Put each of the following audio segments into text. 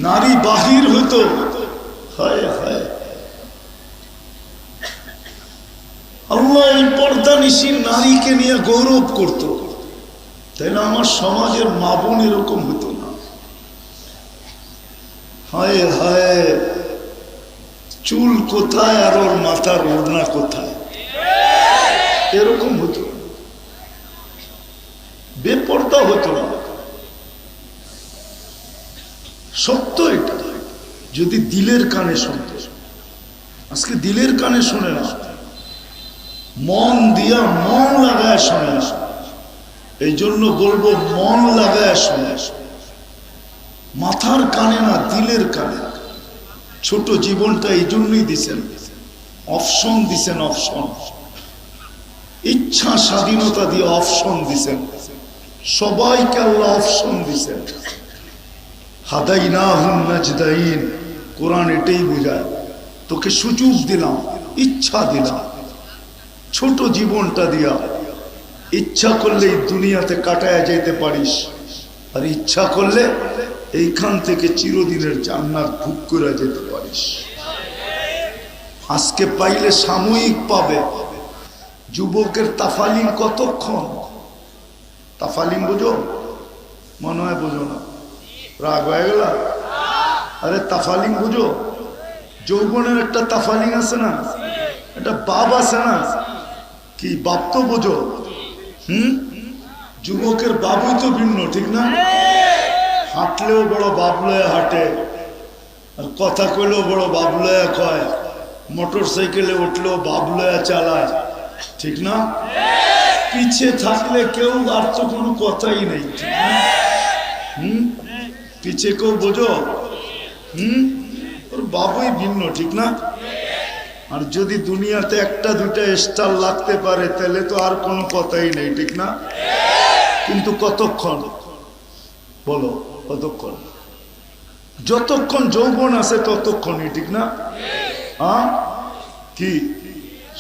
নারী বাহির হতো, হায় হায়, আল্লাহ ওই পর্দানিশীল নারীকে নিয়ে গৌরব করত, তাই না? আমার সমাজের মা বোন এরকম হতো না। হায় হায়, চুল কোথায় আর ওর মাথার ওড়না কোথায়, এরকম হতো, বেপর্দা হতো না। সত্য এটা, যদি দিলের কানে শুনতে। আজকে দিলের কানে শুনে না, মন দিয়া মন লাগায় শোনে না। এই জন্য বলবো মন লাগায় শোনে, মাথার কানে না, দিলের কানে। ছোট জীবনটা এই জন্যই দিছেন, অপশন দিছেন, অপশন, ইচ্ছা স্বাধীনতা দিয়ে অপশন দিছেন, সবাইকে আল্লাহ অপশন দিছেন। হাদাইনাহুন নাজদাইন, কোরআন এটাই বোঝায়, তোকে সুযোগ দিলাম, ইচ্ছা দিলাম, ছোট জীবনটা দিয়া ইচ্ছা করলে এই দুনিয়াতে কাটায় যেতে পারিস, আর ইচ্ছা করলে এইখান থেকে চিরদিনের জান্নাত ভোগ করে যেতে পারিস। আজকে পাইলে সাময়িক পাবে। যুবকের তাফালিং কতক্ষণ? তাফালিং বোঝো? মনে হয় বোঝো না, রাগ হয়ে গেল। আরে তাফালিং বুঝো? যৌবনের একটা তাফালিং আছে না, একটা বাপ আছে না, কি বাপ তো বোঝো? যুবকের বাবুই তো ভিন্ন, ঠিক না? হাঁটলেও বড় বাপ লয়ে হাঁটে, আর কথা কইলেও বড় বাপ লয়ে কয়, মোটর সাইকেলে উঠলেও বাপ লয়ে চালায়, ঠিক না? পিছে থাকলে কেউ আর তো কোনো কথাই নেই, ঠিক না? পিছে কেউ বোঝো? ওর বাবুই ভিন্ন, ঠিক না? আর যদি দুনিয়াতে একটা দুইটা স্টার লাগতে পারে তাহলে তো আর কোনো কথাই নেই, ঠিক না? কিন্তু কতক্ষণ বলো, কতক্ষণ? যতক্ষণ যৌবন আছে ততক্ষণই, ঠিক না? হ্যাঁ, কি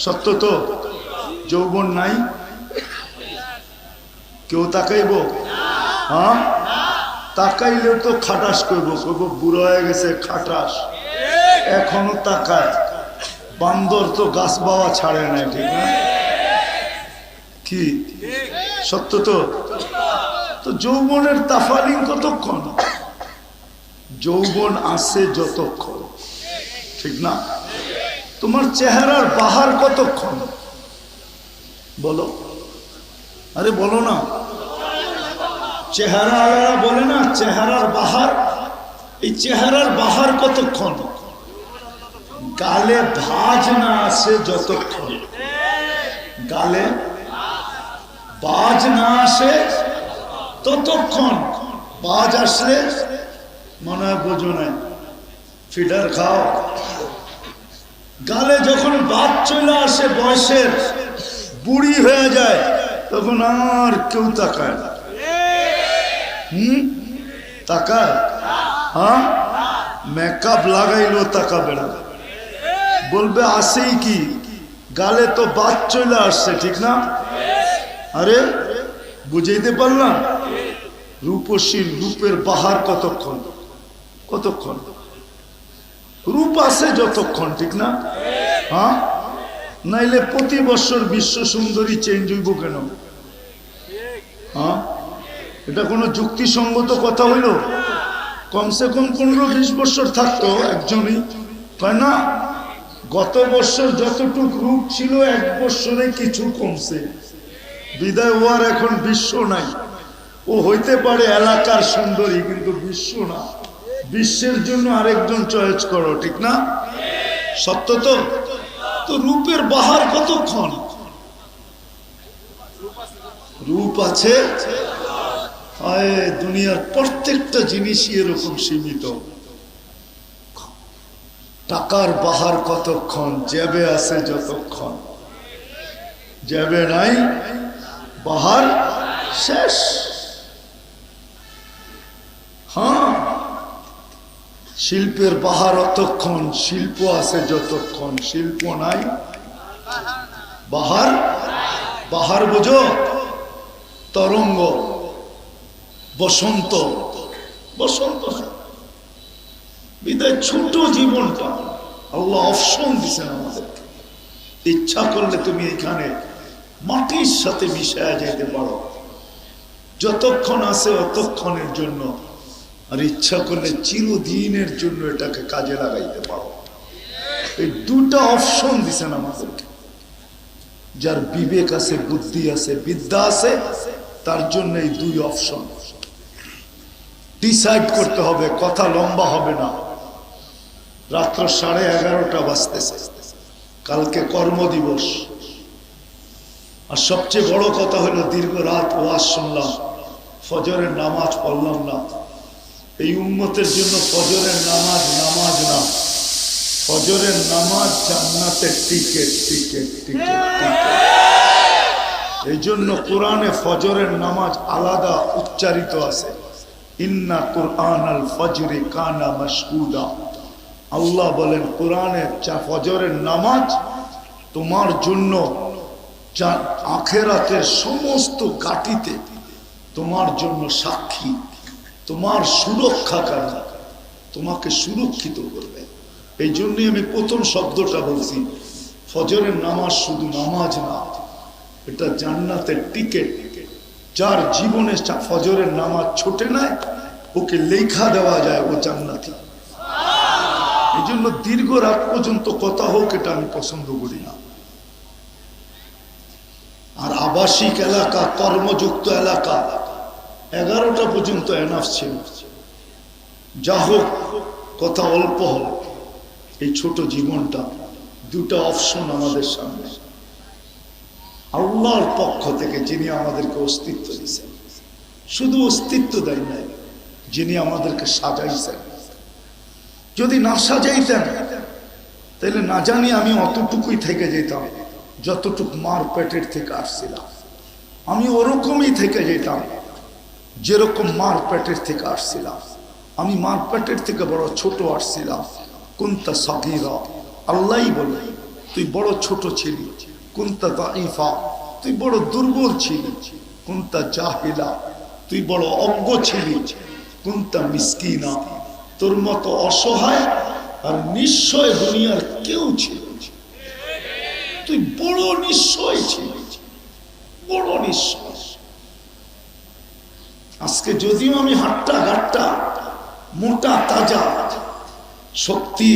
সত্য তো? যৌবন নাই, কেউ তাকাইব? হ্যাঁ, তাকাইলেও তো খাটাস করবো, করবো বুড়ো হয়ে গেছে খাটাস, এখনো তাকায়। বান্দর তো গাছ বাওয়া ছাড়ে না, ঠিক না? কি সত্য তো? তো যৌবনের তাফালিং কতক্ষণ? যৌবন আছে যতক্ষণ, ঠিক না? তোমার চেহারার বাহার কতক্ষণ বলো? আরে বলো না, চেহারা আলাদা বলে না, চেহারার বাহার। এই চেহারার বাহার কতক্ষণ? গালে ভাঁজ না আসে যতক্ষণ, গালে বাজ না আসে ততক্ষণ। বাজ আসলে মনে হয় বোঝো না, ফিডার খাও। গালে যখন বাজ চলে আসে, বয়সের বুড়ি হয়ে যায়, তখন আর কেউ তাকায় না। তাকায়? হ্যাঁ, মেকআপ লাগাইলেও তাকাবে না, বলবে আসেই কি, গালে তো বাদ চলে আসছে, ঠিক না? আরে বুঝাইতে পারলাম? রূপসীর রূপের বাহার কতক্ষণ? কতক্ষণ? রূপ আছে যতক্ষণ, ঠিক না? হ্যাঁ, নাইলে প্রতি বছর বিশ্ব সুন্দরী চেঞ্জ হইব কেন? হ্যাঁ, এটা কোনো যুক্তিসঙ্গত কথা হইল? কমসে কম 15-20 বছর থাকতো একজনই, তাই না? গত বছর যতটুক রূপ ছিল এক বছরে কিছু কমছে, বিদায় হওয়ার এখন বিশ্ব নাই। ও হইতে পারে এলাকার সুন্দরী, কিন্তু বিশ্ব না। বিশ্বের জন্য আরেকজন চয়েস করো, ঠিক না? সত্য তো? তো রূপের বাহার কতক্ষণ? রূপ আছে, দুনিয়ার প্রত্যেকটা জিনিসই এরকম সীমিত। টাকার বাহার কতক্ষণ? জেবে আছে যতক্ষণ, জেবে নাই বাহার শেষ। হ্যাঁ, শিল্পের বাহার অতক্ষণ, শিল্প আছে যতক্ষণ, শিল্প নাই বাহার। বাহার বুঝো? তরঙ্গ, বসন্ত। বসন্ত বিদায় ছোট জীবনটা আল্লাহ অপশন দিচ্ছেন আমাদেরকে। ইচ্ছা করলে তুমি এখানে মাটির সাথে মিশায়া যেতে পারো, যতক্ষণ আছে অতক্ষণের জন্য, আর ইচ্ছা করলে চিরদিনের জন্য এটাকে কাজে লাগাইতে পারো। এই দুটা অপশন দিচ্ছেন আমাদেরকে। যার বিবেক আছে, বুদ্ধি আছে, বিদ্যা আছে, তার জন্য এই দুই অপশন ডিসাইড করতে হবে। কথা লম্বা হবে না। রাত্র 11:30 বাজতেছে, কালকে কর্মদিবস। আর সবচেয়ে বড় কথা হলো দীর্ঘ রাত ওয়াজ শুনলাম, ফজরের নামাজ পড়লাম না। এই উম্মতের জন্য ফজরের নামাজ নামাজ না, ফজরের নামাজ জান্নাতের টিকেট টিকেট টিকেট টিকেট। এই জন্য কোরআনে ফজরের নামাজ আলাদা উচ্চারিত আছে, ইন্না কুরআনাল ফজরি কানা মাশহুদা। আল্লাহ বলেন কোরআনে ফজরের নামাজ তোমার জন্য আখিরাতের সমস্ত ঘাটিতে তোমার জন্য সাক্ষী, তোমার সুরক্ষাকারী, তোমাকে সুরক্ষিত করবে। এই জন্যই আমি প্রথম শব্দটা বলছি, ফজরের নামাজ শুধু নামাজ না, এটা জান্নাতের টিকেট। যার জীবনে ফজরের নামাজ ছোটে নাই, ওকে লেখা দেওয়া যায় ও জান্নাতি। এই জন্য দীর্ঘ রাত পর্যন্ত কথা হোক, এটা আমি পছন্দ করি না। আর আবাসিক এলাকা, কর্মযুক্ত এলাকা 11টা পর্যন্ত এনাফ ছিল। যা হোক, কথা অল্প হোক, এই ছোট জীবনটা দুটা অপশন আমাদের সামনে। আল্লাহর পক্ষ থেকে যিনি আমাদেরকে অস্তিত্ব দিয়েছেন, শুধু অস্তিত্ব দেন নাই, যিনি আমাদেরকে সাজাইছেন। যদি না সাজাইতেন তাহলে না জানি আমি অতটুকুই থেকে যেতাম যতটুকু মার পেটের থেকে আসছিলাম। আমি ওরকমই থেকে যেতাম যেরকম মার পেটের থেকে আসছিলাম। আমি মার পেটের থেকে বড় ছোট আসছিলাম। কুনতা সাগীরা, আল্লাহই বলে তুই বড় ছোট ছিলি। কুনতা দাঈফা, তুই বড় দুর্বল ছিলি। কুনতা জাহিলা, তুই বড় অজ্ঞ ছিলি। কুনতা মিসকিনা, তোর মতো অসহায় আর নিশ্চয় দুনিয়ার কেউ ছিল। তুই বড় নিশ্চয় ছিলি, বড় নিশ্চয়। আজকে যদিও আমি হাট্টা ঘাট্টা মোটা তাজা শক্তি,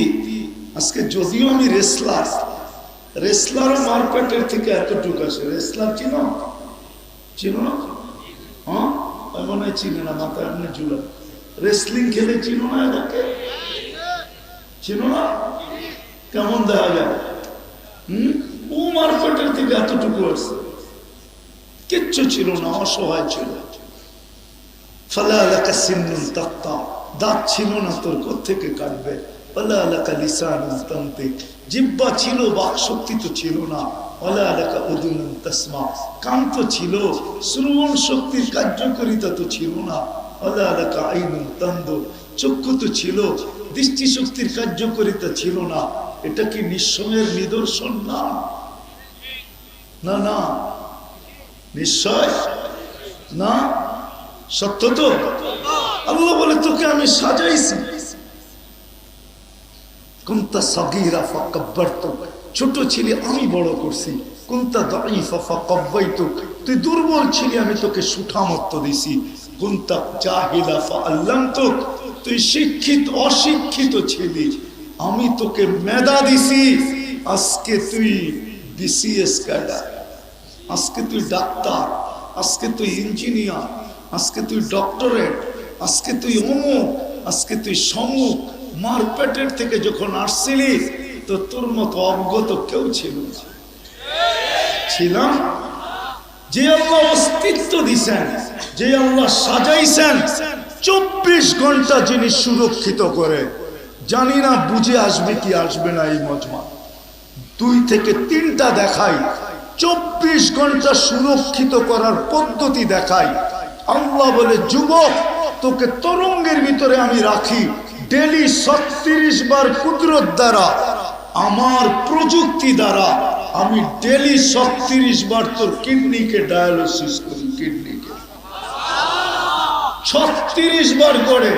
আজকে যদিও আমি রেসলার, রেসলারও মারপেটের থেকে এতটুকু আসে। রেসলার চিনো? চিনো না? হ্যাঁ, মনে হয় চিনে না, মাথায় এমনি ঝুলা। রেসলিং খেলে চিনো না এটাকে? চিনো না? কেমন দেখা যায়? ও মারপেটের থেকে এতটুকু আসছে, কিচ্ছু ছিল না, অসহায় ছিল। ফালা লাকা সিন্নুন তাক্তা, দাঁত ছিল না তোর, কোত্থেকে কাটবে? ফালা লাকা লিসানুন তানতিক, জিহ্বা ছিল, বাক শক্তি তো ছিল না। ফালা লাকা উযুনুন তাসমা, কান তো ছিল, শ্রবণ শক্তির কার্যকারিতা তো ছিল না। ফালা লাকা আইনুন তানদুর, চক্ষু তো ছিল, দৃষ্টি শক্তির কার্যকারিতা ছিল না। এটা কি নিঃস্বয়ের নিদর্শন? না না না, নিশ্চয় না, সত্য তো। আল্লাহ বলে তোকে আমি সাজাইছি। কুনতা সাগীরা ফাকাব্বারতুক, ছোট ছিলি আমি বড় করছি। কুনতা দাঈফা ফাকাওয়াইতুক, তুই দুর্বল ছিলি আমি তোকে সুঠামত্ব দিছি। কুনতা জাহিলা ফাআল্লামতুক, তুই শিক্ষিত অশিক্ষিত ছিলি, আমি তোকে মেধা দিছি। আজকে তুই বিসিএস ক্যাডার, আজকে তুই ডাক্তার, আজকে তুই ইঞ্জিনিয়ার, আজকে তুই ডক্টরেট, আজকে তুই অমুক, আজকে তুই সমুক। মার পেটের থেকে যখন আসছিলি তো তোর মতো অজ্ঞত কেউ ছিল না। ছিলাম যে আল্লাহ অস্তিত্ব দিছেন, যে আল্লাহ সাজাইছেন, 24 ঘন্টা যিনি সুরক্ষিত করে। জানি না বুঝে আসবে কি আসবে না। এই মজমা 2 থেকে 3টা দেখাই, 24 ঘন্টা সুরক্ষিত করার পদ্ধতি দেখাই। আল্লাহ বলে যুবক, তোকে তরঙ্গের ভিতরে আমি রাখি, ডেলি 36 বার কুদরত দ্বারা, আমার প্রযুক্তি দ্বারা আমি ডেলি 36 বার তোর কিডনিকে ডায়ালিসিস করি। কিডনিকে 36 বার করে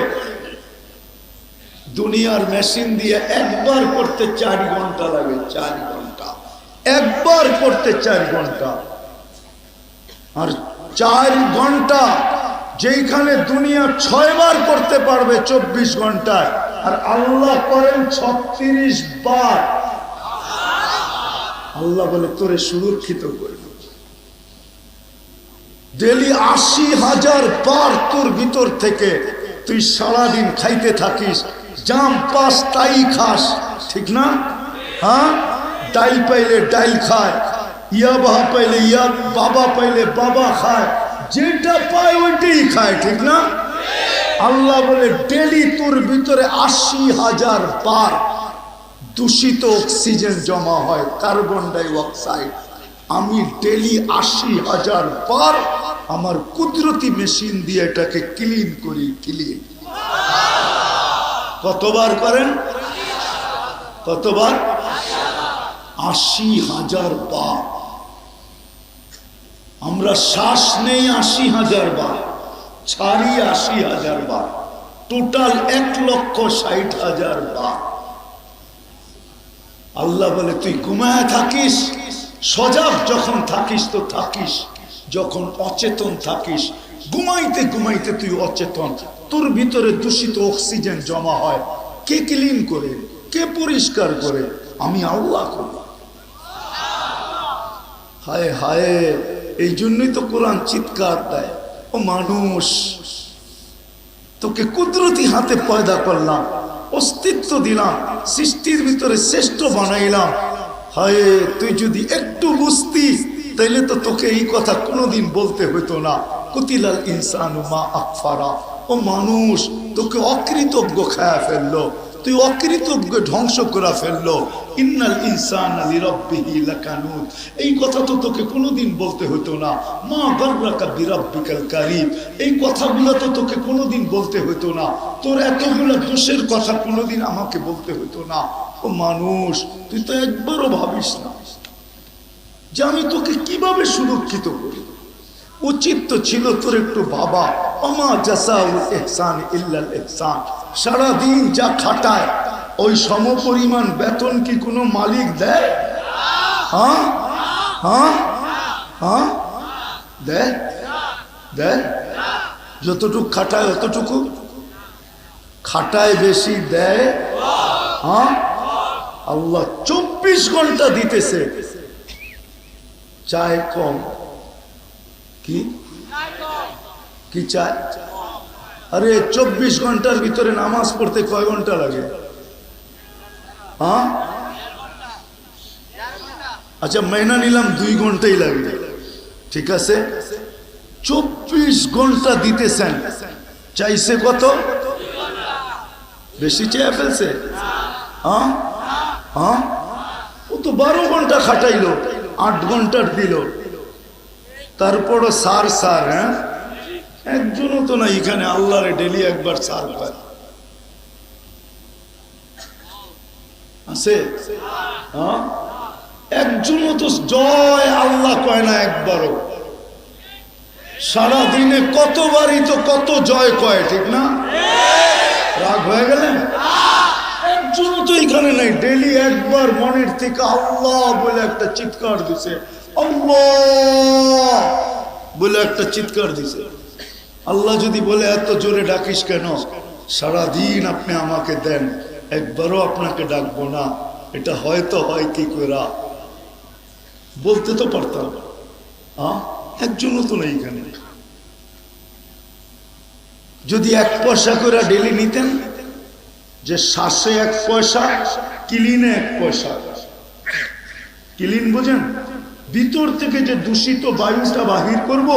দুনিয়ার মেশিন দিয়ে একবার করতে 4 ঘন্টা লাগে, 4 ঘন্টা একবার করতে 4 ঘন্টা। আর 4 ঘন্টা যেখানে দুনিয়া 6 বার করতে পারবে 24 ঘন্টায়, আর আল্লাহ করেন 36 বার। আল্লাহ বলে তোরে সুরক্ষিত করবে। ডেলি 80,000 বার তোর ভিতর থেকে তুই সারাদিন খাইতে থাকিস, জাম পাস তাই খাস, ঠিক না? হ্যাঁ, ডাইল পাইলে ডাইল খায়, ইয়া বাবা পাইলে ইয়া, বাবা পাইলে বাবা খায়, যেটা পায় ওইটাই খায়, ঠিক না? আল্লাহ বলে ডেলি তোর ভিতরে 80,000 বার দূষিত অক্সিজেন জমা হয়, কার্বন ডাই অক্সাইড। আমি ডেলি 80,000 বার আমার কুদরতি মেশিন দিয়ে এটাকে ক্লিন করি। ক্লিন কতবার করেন? কতবার? 80,000 বার। আমরা শ্বাস নেই 80,000 বার, ছাড়ি 80,000 বার, টোটাল 1,60,000 বার। আল্লাহ বলে তুই ঘুমায় থাকিস, সজাগ যখন থাকিস তো থাকিস, যখন অচেতন থাকিস, ঘুমাইতে ঘুমাইতে তুই অচেতন, তোর ভিতরে দূষিত অক্সিজেন জমা হয়। কে ক্লিন করে, কে পরিষ্কার করে? আমি আল্লাহ করি। হায় হায়, এই জন্যই তো কোরআন চিৎকার দেয়, ও মানুষ তোকে কুদরতি হাতে পয়দা করলাম, অস্তিত্ব দিলাম, সৃষ্টির ভিতরে শ্রেষ্ঠ বানাইলাম। হায়, তুই যদি একটু বুঝতি তাইলে তো তোকে এই কথা কোনোদিন বলতে হইতো না। কুতিলাল ইনসানু মা আকফারা, ও মানুষ তোকে অকৃতজ্ঞ খায়া ফেললো, তুই অকৃতজ্ঞ ধ্বংস করে ফেললো। ইন্নাল ইনসানা লিরাব্বিহি লাকানুত, এই কথা তো তোকে কোনোদিন বলতে হতো না। মা গাররাকা বিরাব্বিকাল কারীম, এই কথাগুলো তো তোকে কোনোদিন বলতে হতো না। তোর এতগুলো দোষের কথা কোনোদিন আমাকে বলতে হতো না। ও মানুষ, তুই তো একবারও ভাবিস না যে আমি তোকে কিভাবে সুরক্ষিত করি। উচিত তো ছিল তোর একটু ভাবা, ওমা জাযাউল ইহসান ইল্লাল ইহসান। সারাদিন যা খাটায় ওই সমপরিমাণ বেতন কি কোনো মালিক দেয়? হ্যাঁ হ্যাঁ হ্যাঁ, দেয়? দেয়? যতটুকু খাটায় অতটুকু খাটায়, বেশি দেয়? হ্যাঁ, আল্লাহ 24 ঘন্টা দিতেছে, চায় কম। কি কি চায়? আরে 24 ঘন্টার ভিতরে নামাজ পড়তে কয় ঘন্টা লাগে? হ্যাঁ, আচ্ছা মাইনা নিলাম 2 ঘন্টাই লাগে, ঠিক আছে। 24 ঘন্টা দিতেছেন, চাইছে কত? বেশি চেয়ে ফেলছে? হ্যাঁ হ্যাঁ, ও তো 12 ঘন্টা খাটাইলো, 8 ঘন্টার দিল, তারপরও সার সার। হ্যাঁ, একজনও তো না এখানে আল্লাহরে ডেলি একবার সার পায় আছে? হ্যাঁ, একজনও তো জয় আল্লাহ কয় না একবারও। সারাদিনে কতবারই তো কত জয় কয়, ঠিক না? রাগ হয়ে গেলেন? একজনও তো এখানে নাই ডেলি একবার মনের থেকে আল্লাহ বলে একটা চিৎকার দিছে, আল্লাহ বলে একটা চিৎকার দিছে। আল্লাহ যদি বলে এত জোরে ডাকিস কেন, সারাদিন আপনি আমাকে দেন, একবারও আপনাকে ডাকবো না, এটা হয়তো হয় কি করে বলতে তো পারতাম। একজনও তো নেই এখানে। যদি 1 পয়সা করে ডেলি নিতেন, যে শ্বাসে 1 পয়সা, ক্লিনে 1 পয়সা। ক্লিন বোঝেন? ভিতর থেকে যে দূষিত বায়ুটা বাহির করব,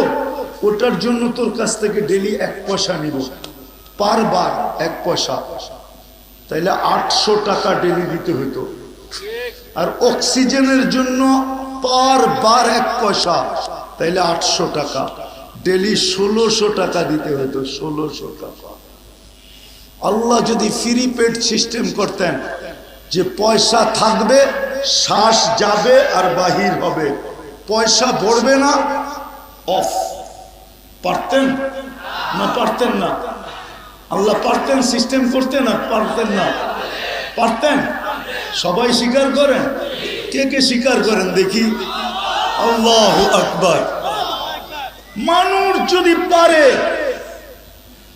ওটার জন্য তোর কাছ থেকে ডেলি 1 পয়সা নিব, পার বার 1 পয়সা, তাইলে 800 টাকা ডেলি দিতে হতো। আর অক্সিজেনের জন্য পার বার 1 পয়সা, তাইলে 800 টাকা, ডেলি 1600 টাকা দিতে হতো। 1600 টাকা। আল্লাহ যদি ফ্রি পেড সিস্টেম করতেন, যে পয়সা থাকবে, শ্বাস যাবে আর বাহির হবে, পয়সা পড়বে না, অফ, পারতেন না? পারতেন না? আল্লাহ পারতেন সিস্টেম করতে, না পারতেন না? পারতেন। সবাই স্বীকার করেন? কে কে স্বীকার করেন দেখি? আল্লাহু আকবার। মানুষ যদি পারে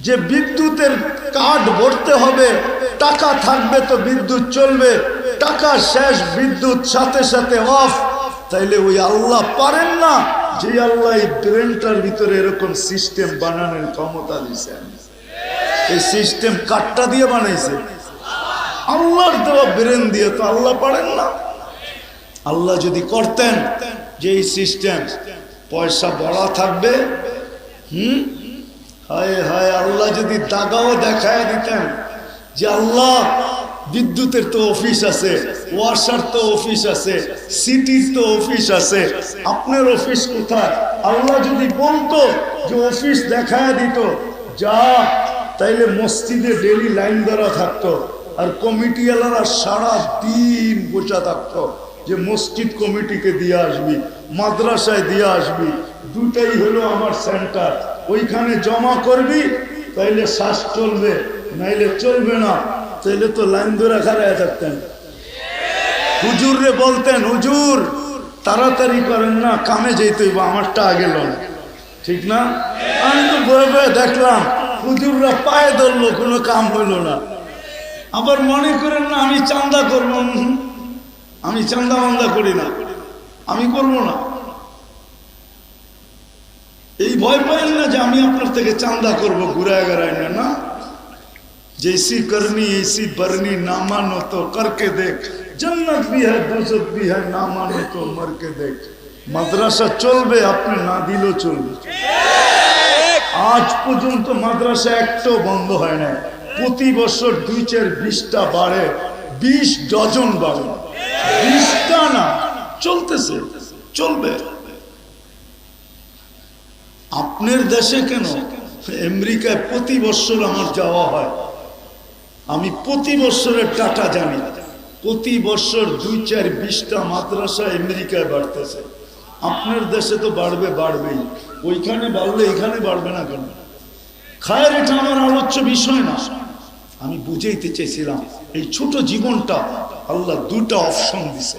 যে বিদ্যুতের কার্ড ভরতে হবে, টাকা থাকবে তো বিদ্যুৎ চলবে, টাকা শেষ বিদ্যুৎ সাথে সাথে অফ, তাইলে ওই আল্লাহ পারেন না যে আল্লাহ এই ব্রেনটার ভিতরে এরকম সিস্টেম বানানোর ক্ষমতা দিয়েছেন? এই সিস্টেম কাঠটা দিয়ে বানাইছে, আল্লাহর দেওয়া ব্রেন দিয়ে। তো আল্লাহ পারেন না? আল্লাহ যদি করতেন যে এই সিস্টেম পয়সা বড়া থাকবে, হায় হায়, আল্লাহ যদি দাগাও দেখায় দিতেন যে আল্লাহ বিদ্যুতের তো অফিস আছে, ওয়াসার তো অফিস আছে, সিটির তো অফিস আছে, আপনার অফিস কোথায়? আল্লাহ যদি বলতো যে অফিস দেখায় দিত, যা, তাইলে মসজিদে ডেলি লাইন ধরা থাকতো, আর কমিটিওয়ালারা সারা দিন বসে থাকতো যে মসজিদ কমিটিকে দিয়ে আসবি, মাদ্রাসায় দিয়ে আসবি, দুটাই হলো আমার সেন্টার, ওইখানে জমা করবি, তাইলে শ্বাস চলবে, নাইলে চলবে না। তাইলে তো লাইন ধরে খাড়ায় থাকতেন। হুজুর রে বলতেন, হুজুর তাড়াতাড়ি করেন না, কামে যেতে হইব, আমারটা আগে লন, ঠিক না? আমি তো বয়ে বয়ে দেখলাম হুজুররা পায়ে ধরলো, কোনো কাম হইল না। আবার মনে করেন না আমি চান্দা করবো, আমি চান্দা মান্দা করি না, আমি করবো না। এই ভয় পাইন না যে আমি আপনার থেকে চান্দা করবো ঘুরায় গড়ায় না, না। जैसी करनी ऐसी बरनी, ना मानो तो करके देख, जन्नत भी है दोजख भी है, ना मानो तो मर के देख। মাদ্রাসা চলবে, আপনি না দিলেও চলবে। আজ পর্যন্ত মাদ্রাসা একটাও বন্ধ হয় না, প্রতি বছর 2-4-20টা বাড়ে, 20 ডজন বাড়ে, 20টা না, চলতেছে, চলবে। আপনার দেশে কেন? আমেরিকায় প্রতি বছর আমার যাওয়া হয়, আমি প্রতি বছরের ডাটা জানি, প্রতি বছর 2-4-20টা মাদ্রাসা আমেরিকায় বাড়তেছে। আপনার দেশে তো বাড়বে, বাড়বেই, ওইখানে বাড়লে এখানে বাড়বে না কেন? খায়ের, এটা আমার আলোচ্য বিষয় না। আমি বুঝাইতে চেয়েছিলাম এই ছোট জীবনটা আল্লাহ দুটা অপশন দিছে।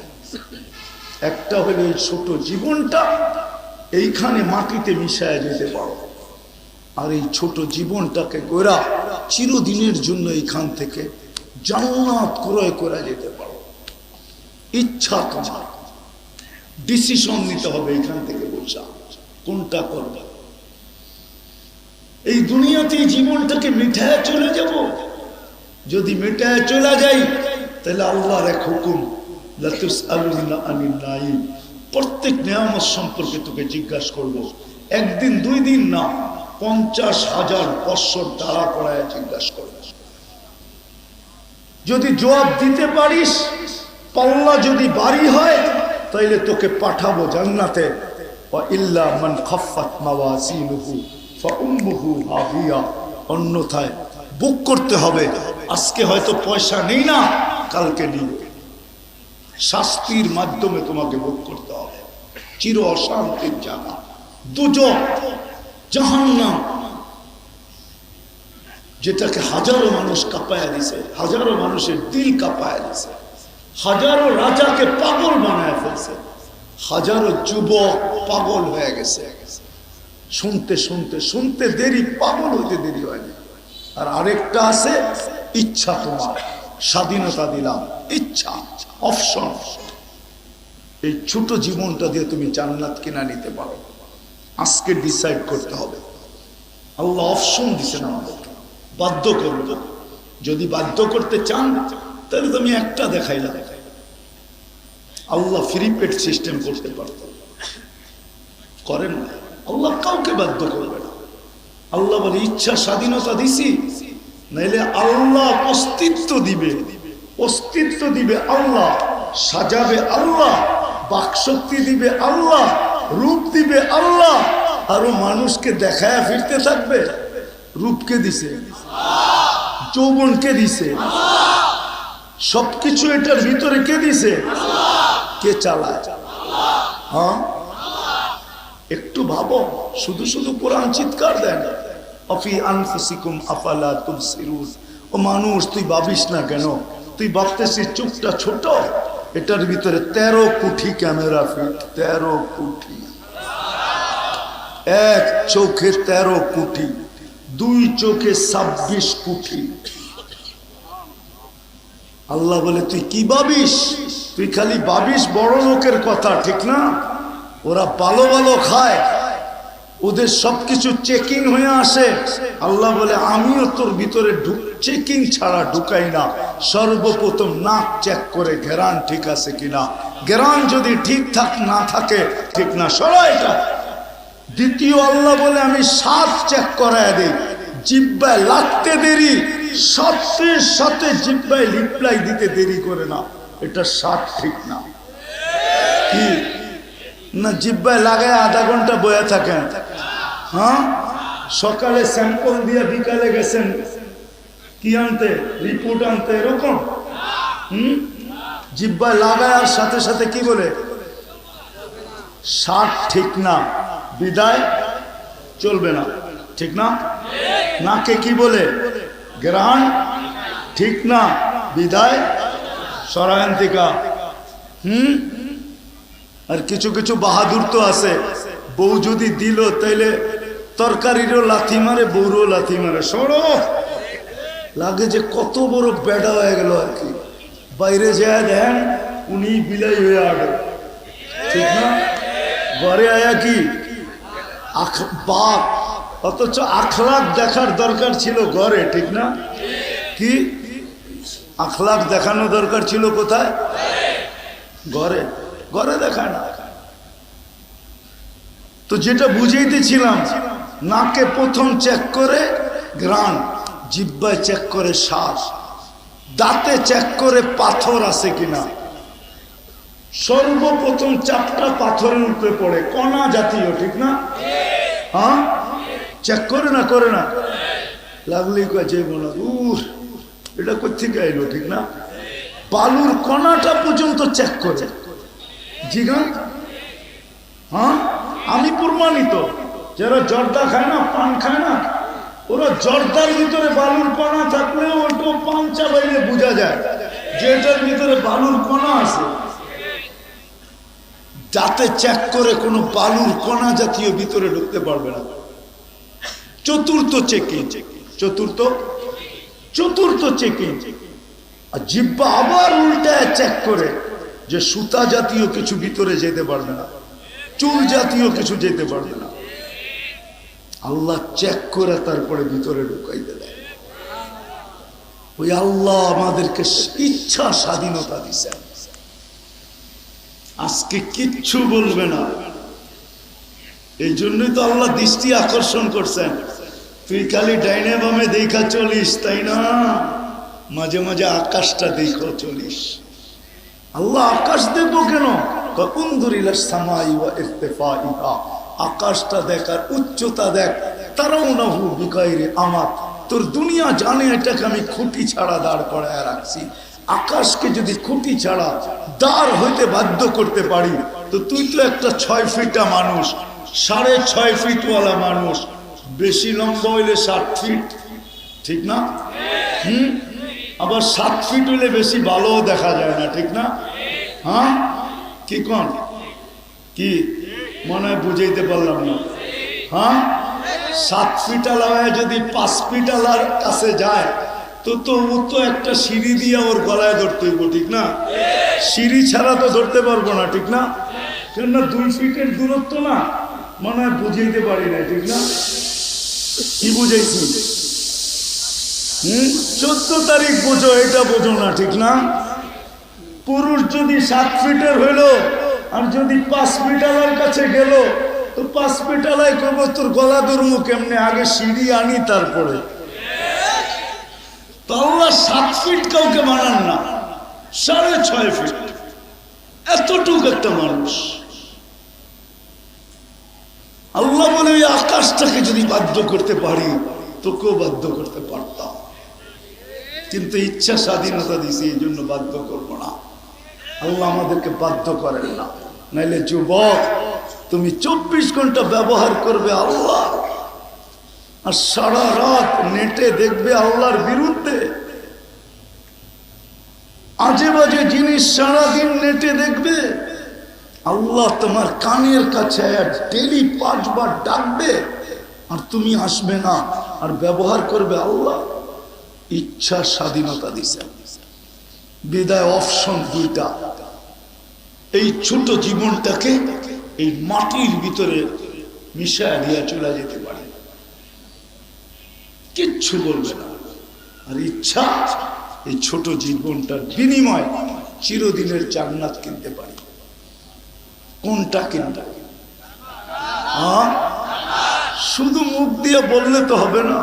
একটা হলো এই ছোট জীবনটা এইখানে মাটিতে মিশায় যেতে পারো, আর এই ছোট জীবনটাকে গোরা চিরদিনের জন্য এইখান থেকে জান্নাত ক্রয় করা যেতে পারো। ইচ্ছা তোমার, ডিসিশন নিতে হবে এইখান থেকে বসা কোনটা করবে। এই দুনিয়াতে জীবনটাকে মিঠায় চলে যাব, যদি মিঠায় চলে যাই তাহলে আল্লাহর এক হুকুম, লাতুসআলুনা আনিন নাঈম, প্রত্যেক নিয়ামত সম্পর্কে তোকে জিজ্ঞাসা করব। একদিন 2 দিন না, 50,000 বছর দাঁড়া করায় জিজ্ঞাসা করবে। যদি জবাব দিতে পারিস, পাল্লা যদি ভারী হয়, তাইলে তোকে পাঠাবো জান্নাতে। ওয়া ইল্লা মান খাফফাত মাওয়াজিনুহু ফাউম্মুহু হাবিয়া, অন্যথায় বুক করতে হবে। আজকে হয়তো পয়সা নেই না, কালকে নিবে, শাস্তির মাধ্যমে তোমাকে বুক করতে হবে। চির অশান্তির জায়গা দুজক, জাহান্নাম, যেটাকে হাজারো মানুষ কাঁপায়া দিছে, হাজারো মানুষের দিল কাঁপায়া দিছে, হাজারো রাজাকে পাগল বানায় ফেলছে, হাজারো যুবক পাগল হয়ে গেছে। শুনতে শুনতে শুনতে দেরি, পাগল হইতে দেরি হয়নি। আর আরেকটা আছে ইচ্ছা, তোমার স্বাধীনতা দিলাম, ইচ্ছা, অপশন। এই ছোট জীবনটা দিয়ে তুমি জান্নাত কিনা নিতে পারো। আজকে ডিসাইড করতে হবে। আল্লাহ অপশন দিছেন আমাদের, বাধ্য করব। যদি বাধ্য করতে চান তাহলে তুমি একটা দেখাইলা, আল্লাহ ফ্রি পেড সিস্টেম করতে পারত, করেন না। আল্লাহ কাউকে বাধ্য করবে না। আল্লাহ বলে ইচ্ছা স্বাধীনতা দিছি, নাইলে আল্লাহ অস্তিত্ব দিবে, অস্তিত্ব দিবে আল্লাহ, সাজাবে আল্লাহ, বাকশক্তি দিবে আল্লাহ, রূপ দিবে আল্লাহ, আরো মানুষকে দেখায় ফিরতে থাকবে। রূপকে দিছে, যৌবনকে দিছে, সবকিছু এটার ভিতরে কে দিছে? কে চালায়? হ্যাঁ, একটু ভাবো। শুধু শুধু কোরআন চিৎকার দেয় না, অফি আনফুসিকুম আফালা তুবসিরুন। ও মানুষ, তুই ভাবিস না কেন? তুই ভাবতেছিস চোখটা ছোট, এটার ভিতরে 13 কোটি ক্যামেরা ফিট। 13 কোটি, এক চোখে 13 কোটি, দুই চোখে 26 কোটি। আল্লাহ বলে তুই কি ভাবিস? তুই খালি ভাবিস বড় লোকের কথা, ঠিক না? ওরা ভালো ভালো খায়, ওদের সবকিছু চেকিং হয়ে আসে। আল্লাহ বলে আমিও তোর ভিতরে চেকিং ছাড়া ঢুকাই না। সর্বপ্রথম নাক চেক করে ঘেরান ঠিক আছে কিনা, ঘেরান যদি ঠিক না থাকে ঠিক না, সরা এটা। দ্বিতীয় আল্লাহ বলে আমি শ্বাস চেক করায় দিই, জিহ্বায় লাগতে দেরি, সাথে সাথে জিহ্বায় রিপ্লাই দিতে দেরি করে না, এটা শ্বাস ঠিক না। কি না, জিহ্বায় লাগায় আধা ঘন্টা বয়ে থাকেন, হ্যাঁ? সকালে স্যাম্পল দিয়ে বিকালে গেছেন কি আনতে, রিপোর্ট আনতে, এরকম। জিহ্বায় লাগায় আর সাথে সাথে কি বলে, শ্বাস ঠিক না, বিদায় চলবে না, ঠিক না? নাকে কি বলে, গ্রহণ ঠিক না, বিদায় সরায়ন্তিকা। আর কিছু কিছু বাহাদুর তো আছে, বউ যদি দিল তাইলে তরকারিরও লাথি মারে, বউরও লাথি মারে। সরো, লাগে যে কত বড় বেড়া হয়ে গেল আর কি। বাইরে যায় দেন উনি বিলাই হয়ে আগে, ঠিক না? ঘরে আয়া কি বাপ, অথচ আখলাক দেখার দরকার ছিল ঘরে, ঠিক না? কি আখলাক দেখানো দরকার ছিল কোথায়? ঘরে। ঘরে দেখায় না। তো যেটা বুঝাইতেছিলাম, নাকে প্রথম চেক করে ঘ্রাণ, জিহ্বায় চেক করে শ্বাস, দাঁতে চেক করে পাথর আছে কিনা। সর্বপ্রথম 4টা পাথরের উপরে পড়ে, কণা জাতীয়, ঠিক না? হ্যাঁ, চেক করে না, করে না, লাগলেই কাছে মনে এটা কোথেকে এলো, ঠিক না? বালুর কণাটা পর্যন্ত চেক করে। জিগান, হ্যাঁ, আমি প্রমাণিত। যারা জর্দা খায় না, পান খায় না, ওরা জর্দার ভিতরে বালুর কণা থাকলেও ওটা পান চাবাইলে বোঝা যায় যে এটার ভিতরে বালুর কণা আছে। যাতে চেক করে কোনো বালুর কণা জাতীয় ভিতরে ঢুকতে পারবে না। চতুর্থ চেকিং, চতুর্থ চেকিং। আর জিহ্বা আবার উল্টায় চেক করে যে সুতা জাতীয় কিছু ভিতরে যেতে পারবে না, চুল জাতীয় কিছু যেতে পারবে না। আল্লাহ চেক করে তারপরে ভিতরে ঢুকাইতে দেয়। ওই আল্লাহ আমাদেরকে ইচ্ছা স্বাধীনতা দিচ্ছেন। আজকে কিচ্ছু বলবে না, এই জন্যই তো আল্লাহ দৃষ্টি আকর্ষণ করছেন। তুই খালি ডাইনে বামে দেখা চলিস, তাই না? মাঝে মাঝে আকাশটা দেখো চলিস। আল্লাহ আকাশ দেখবো কেন? আকাশটা দেখ আর উচ্চতা দেখ। তারাও না হু বিকাইরে আমার, তোর দুনিয়া জানে এটাকে আমি খুঁটি ছাড়া দাঁড় করায় রাখছি। আকাশকে যদি খুঁটি ছাড়া দাঁড় হইতে বাধ্য করতে পারি, তো তুই তো একটা 6 ফিটা মানুষ, 6.5 ফিটওয়ালা মানুষ, বেশি লম্বা হইলে 7 ফিট, ঠিক না? আবার 7 ফিট হইলে বেশি ভালো দেখা যায় না, ঠিক না? হ্যাঁ, কি কোন কি মনে হয় বুঝাইতে পারলাম না। হ্যাঁ, 7 ফিট আলায় যদি 5 ফিট আলার কাছে যায়, তো ও তো একটা সিঁড়ি দিয়ে ওর গলায় ধরতে হইব, ঠিক না? সিঁড়ি ছাড়া তো ধরতে পারবো না, ঠিক না? কেননা 2 ফিটের দূরত্ব না, মনে হয় বুঝাইতে পারি না, ঠিক না? কি বুঝাইছি? 14 তারিখ বোঝো, এটা বোঝো না, ঠিক না? পুরুষ যদি 7 ফিটের হইল আর যদি 5 ফিট আলার কাছে গেল, তো 5 ফিট আলাই করবো তোর গলা ধরবো কেমনে? আগে সিঁড়ি আনি তারপরে। তো আল্লাহ 7 ফিট কাউকে মানান না, 6.5 ফিট, এতটুকু একটা মানুষ। আল্লাহ বলে ওই আকাশটাকে যদি বাধ্য করতে পারি, তোকেও বাধ্য করতে পারতাম, কিন্তু ইচ্ছা স্বাধীনতা দিছি, এই জন্য বাধ্য করবো না। আল্লাহ আমাদেরকে বাধ্য করেন না। নাইলে যুবক, তুমি 24 ঘন্টা ব্যবহার করবে আল্লাহ, আর সারা রাত নেটে দেখবে আল্লাহর বিরুদ্ধে, আজে বাজে জিনিস সারাদিন নেটে দেখবে। আল্লাহ তোমার কানের কাছে ডেলি 5 বার ডাকবে আর তুমি আসবে না, আর ব্যবহার করবে আল্লাহ ইচ্ছা স্বাধীনতা দিছে। বিদায় অপশন 2টা। এই ছোট জীবনটাকে এই মাটির ভিতরে মিশায় দিয়ে চলে যেতে পারে, কিচ্ছু বলবে না। আর ইচ্ছা এই ছোট জীবনটার বিনিময় চিরদিনের জান্নাত কিনতে পারে। কোনটা কিনতে? শুধু মুখ দিয়ে বললে তো হবে না।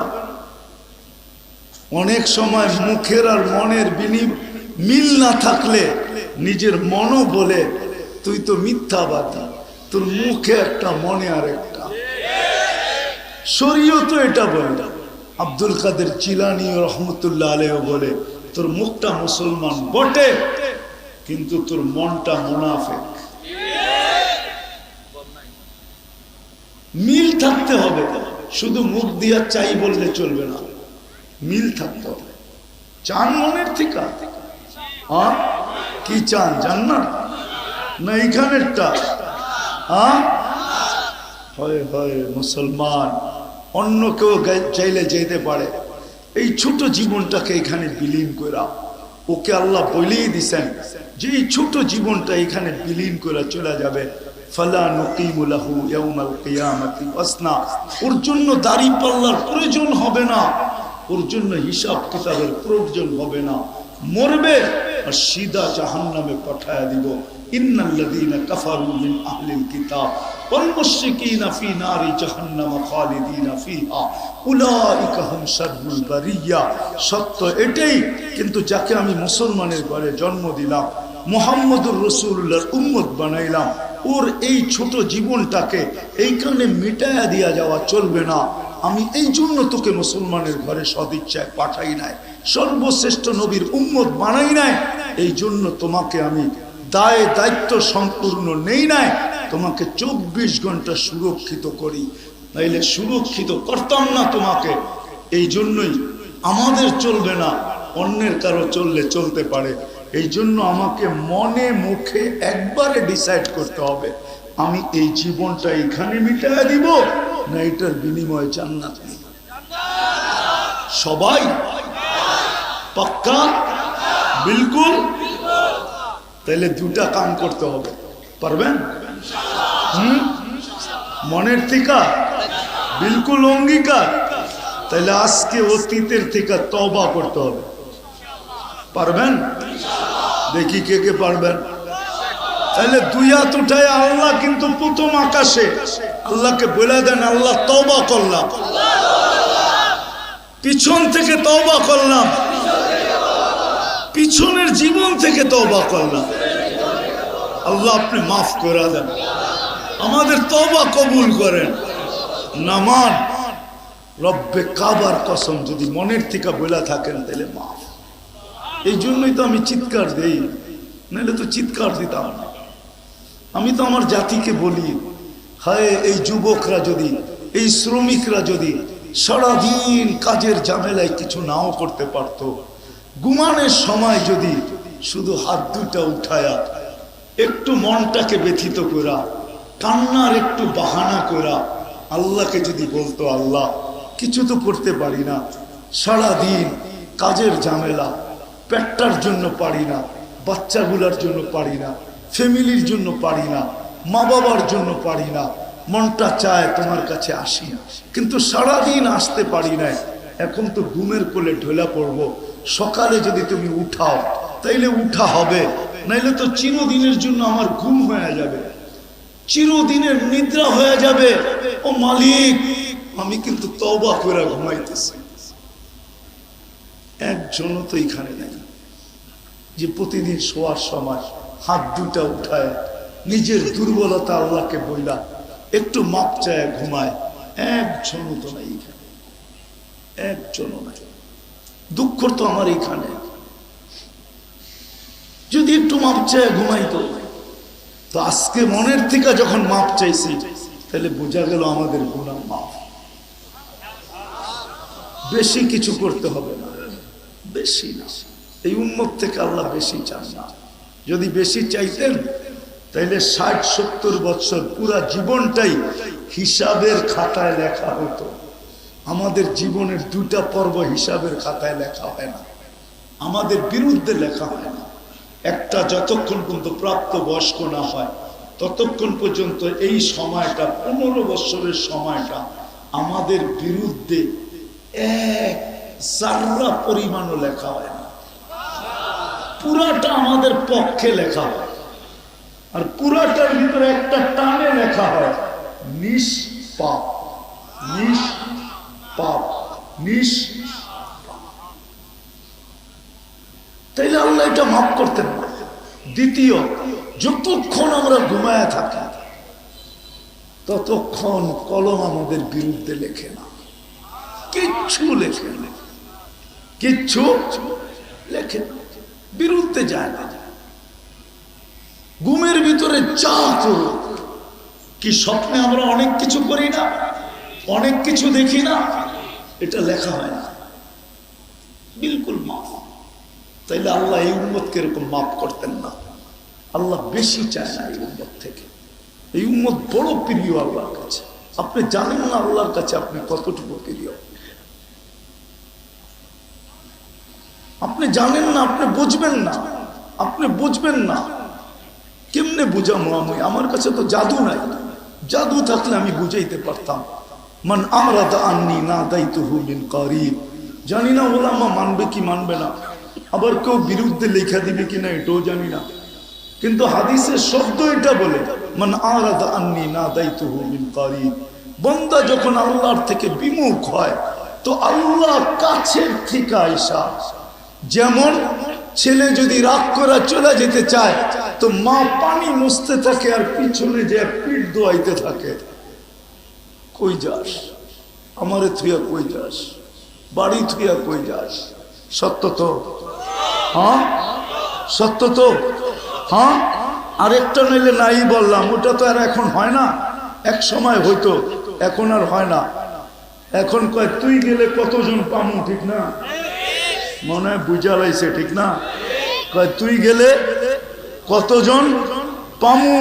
অনেক সময় মুখের আর মনের মিল না থাকলে নিজের মনও বলে তুই তো মিথ্যাবাদী, তোর মুখে একটা মনে আর একটা। শরীয়ত এটা বলে। আব্দুল কাদের জিলানী রহমতুল্লাহ আলাইহি বলে তোর মুখটা মুসলমান বটে কিন্তু তোর মনটা মুনাফিক। মিল থাকতে হবে, শুধু মুখ দিয়া চাই বললে চলবে না, মিল থাকতে হবে। চান মনের থেকে? কি চান? জান্নাত না এইখানেরটা? হয় হয় মুসলমান, অন্য কেউ চাইলে যেতে পারে। এই ছোট জীবনটাকে এখানে বিলীন করা, ওকে আল্লাহ বলেই দিছেন যে এই ছোট জীবনটা এখানে বিলীন করে চলে যাবে। ফালা নুকিমু লাহু ইয়াউমাল কিয়ামাতি ওয়াসনা। ওর জন্য দাড়ি পাল্লার প্রয়োজন হবে না, ওর জন্য হিসাব কিতাবের প্রয়োজন হবে না। মরবে আর সিধা জাহান্নামে পাঠায়া দিব। ইন্নাল্লাযীনা কাফারু মিন আহলিল কিতাব ওয়াল মুশরিকিনা ফি নারি জাহান্নাম খালিদিনা ফিহা উলাইকা হুম শাররুল বারিয়া। সত্য এটাই, কিন্তু যাকে আমি মুসলমানের ঘরে জন্ম দিলাম, মুহাম্মদুর রাসূলুল্লাহর উম্মত বানাইলাম, ওর এই ছোট জীবনটাকে এইখানে মিটায়া দিয়া যাওয়া চলবে না। আমি এই জন্য তোকে মুসলমানের ঘরে সদিচ্ছায় পাঠাই নাই, সর্বশ্রেষ্ঠ নবীর উম্মত বানাই নাই। এই জন্য তোমাকে আমি দায় দায়িত্ব সম্পূর্ণ নেই নাই, তোমাকে 24 ঘন্টা সুরক্ষিত করি, নাইলে সুরক্ষিত করতাম না তোমাকে। এই জন্যই আমাদের চলবে না, অন্যের কারো চললে চলতে পারে। এই জন্য আমাকে মনে মুখে একবারে ডিসাইড করতে হবে আমি এই জীবনটা এখানে মিটাইয়া দিব না এটার বিনিময়ে জান্নাত নিব। সবাই পাক্কা? বিলকুল। তাহলে 2টা কাম করতে হবে, পারবেন? মনের থেকে বিলকুল অঙ্গীকার। তাহলে আজকে অতীতের থেকে তওবা করতে হবে, পারবেন? দেখি কে কে পারবেন। তাহলে 2 হাত উঠায় আল্লাহ কিন্তু প্রথম আকাশে আল্লাহকে বলে দেন আল্লাহ তওবা করলাম, পিছন থেকে তওবা করলাম, পিছনের জীবন থেকে তওবা করলাম। আল্লাহ আপনি মাফ করে দেন, আমাদের তওবা কবুল করেন। নামান রব্বে কাবার কসম যদি মনের থেকে বলে থাকেন তাহলে মাফ। এই জন্যই তো আমি চিৎকার দেই, নাহলে তো চিৎকার দিতাম না। আমি তো আমার জাতিকে বলি, হায় এই যুবকরা যদি, এই শ্রমিকরা যদি সারাদিন কাজের ঝামেলায় কিছু নাও করতে পারতো, ঘুমানোর সময় যদি শুধু হাত 2টা উঠায়া একটু মনটাকে ব্যথিত করা, কান্নার একটু বাহানা করা আল্লাহকে যদি বলতো আল্লাহ কিছু তো করতে পারি না, সারাদিন কাজের ঝামেলা, পেটটার জন্য পারি না, বাচ্চাগুলার জন্য পারি না, ফ্যামিলির জন্য পারি না, মা বাবার জন্য পারি না, মনটা চায় তোমার কাছে আসি কিন্তু সারাদিন আসতে পারি না। এখন তো ঘুমের কোলে ঢোলা পড়বো, সকালে যদি তুমি উঠাও তাইলে উঠা হবে, নাইলে তো চিরদিনের জন্য আমার ঘুম হয়ে যাবে, চিরদিনের নিদ্রা হয়ে যাবে। ও মালিক আমি কিন্তু তওবা করে ঘুমাইতেছি। একজনও তো এখানে নেই যে প্রতিদিন শোয়ার সময় হাত 2টা উঠায় নিজের দুর্বলতা আল্লাহকে বইলা একটু মাপ চায় ঘুমায়। একজনও তো নাই এখানে, একজনও নাই। দুঃখ তো আমার এখানে, যদি একটু মাপ চায় ঘুমাইতো। তো আজকে মনের থেকে যখন মাপ চাইছি তাহলে বোঝা গেল আমাদের গুনাহ মাফ। বেশি কিছু করতে হবে না, বেশি না। এই উম্মত থেকে আল্লাহ বেশি চান না। যদি বেশি চাইতেন তাইলে 60-70 বছর পুরা জীবনটাই হিসাবের খাতায় লেখা হতো। আমাদের জীবনের 2টা পর্ব হিসাবের খাতায় লেখা হয় না, আমাদের বিরুদ্ধে লেখা হয় না। একটা যতক্ষণ পর্যন্ত প্রাপ্ত বয়স্ক না হয় ততক্ষণ পর্যন্ত এই সময়টা 15 বছরের সময়টা আমাদের বিরুদ্ধে এক জাররা পরিমাণও লেখা হয় না, পুরাটা আমাদের পক্ষে লেখা হয়। আর পুরাটার ভিতরে একটা টানে লেখা হয় নিষ্পাপ, নিষ্পাপ, তাইলে আল্লাহ এটা মাফ করতেন না। দ্বিতীয়, যতক্ষণ আমরা ঘুমায় থাকি ততক্ষণ কলম আমাদের বিরুদ্ধে লেখে না, কিচ্ছু লেখে না, কিচ্ছু লেখে না, বিরুদ্ধে যায় না। ঘুমের ভিতরে যা করো, কি স্বপ্নে আমরা অনেক কিছু করি না, অনেক কিছু দেখি না, এটা লেখা হয় না, বিলকুল মাফ। তাইলে আল্লাহ এই উম্মতকে এরকম মাফ করতেন না। আল্লাহ বেশি চায় না এই উম্মত থেকে। এই উম্মত বড় প্রিয় আল্লাহর কাছে। আপনি জানেন না আল্লাহর কাছে আপনি কতটুকু প্রিয়, আপনি জানেন না, আপনি বুঝবেন না, আপনি বুঝবেন না। কেমনে বুঝামো আমি? আমার কাছে তো জাদু নাই, জাদু থাকলে আমি বুঝাইতে পারতাম। মান আরাদা আন্নি নাদাইতুহু মিন কারিব। জানি না ওলামা মানবে কি মানবে না, আবার কেউ বিরুদ্ধে লেখা দিবে কিনা এটাও জানি না, কিন্তু হাদিসের শব্দ এটা বলে মান আরাদা আন্নি নাদাইতুহু মিন কারিব। বান্দা যখন আল্লাহর থেকে বিমুখ হয় তো আল্লাহ কাছের থেকে আইসা, যেমন ছেলে যদি রাগ করে চলে যেতে চায় তো মা পানি মুছতে থাকে আর পিছনে যে পিঠ দোয়াইতে থাকে, কই যাস আমারে থুইয়া, কই যাস বাড়ি থুইয়া, কই যাস? সত্য তো, হ্যাঁ সত্য তো, হ্যাঁ। আরেকটা নইলে নাই বললাম, ওটা তো আর এখন হয় না, এক সময় হইতো, এখন আর হয় না। এখন কয় তুই গেলে কতজন পামু, ঠিক না? মনে হয় বুঝা লাইছে, ঠিক না? কয় তুই গেলে কতজন পামু,